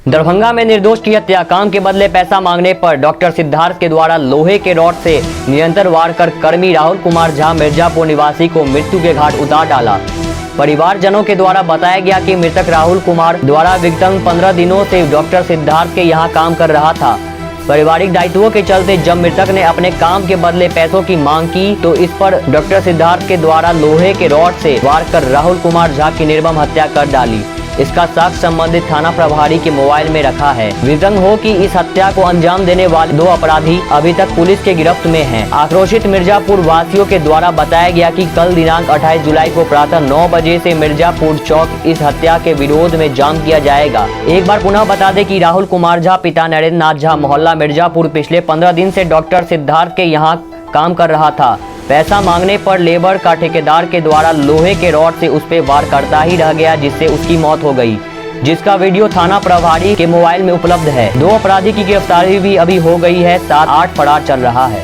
दरभंगा में निर्दोष की हत्या, काम के बदले पैसा मांगने पर डॉक्टर सिद्धार्थ के द्वारा लोहे के रॉड से निरंतर वार कर कर्मी राहुल कुमार झा मिर्जापुर निवासी को मृत्यु के घाट उतार डाला। परिवारजनों के द्वारा बताया गया कि मृतक राहुल कुमार द्वारा विगत 15 दिनों से डॉक्टर सिद्धार्थ के यहां काम कर रहा था। पारिवारिक दायित्वों के चलते जब मृतक ने अपने काम के बदले पैसों की मांग की तो इस पर डॉक्टर सिद्धार्थ के द्वारा लोहे के रॉड से वार कर राहुल कुमार झा की निर्मम हत्या कर डाली। इसका साक्ष्य संबंधित थाना प्रभारी के मोबाइल में रखा है। विजंग हो कि इस हत्या को अंजाम देने वाले 2 अपराधी अभी तक पुलिस के गिरफ्त में हैं। आक्रोशित मिर्जापुर वासियों के द्वारा बताया गया कि कल दिनांक 28 जुलाई को प्रातः 9 बजे से मिर्जापुर चौक इस हत्या के विरोध में जाम किया जाएगा। एक बार पुनः बता दें कि राहुल कुमार झा पिता नरेंद्र नाथ झा मोहल्ला मिर्जापुर पिछले 15 दिन से डॉक्टर सिद्धार्थ के यहाँ काम कर रहा था। पैसा मांगने पर लेबर का ठेकेदार के द्वारा लोहे के रॉड से उस पर वार करता ही रह गया, जिससे उसकी मौत हो गई, जिसका वीडियो थाना प्रभारी के मोबाइल में उपलब्ध है। 2 अपराधी की गिरफ्तारी भी अभी हो गई है, 7-8 फरार चल रहा है।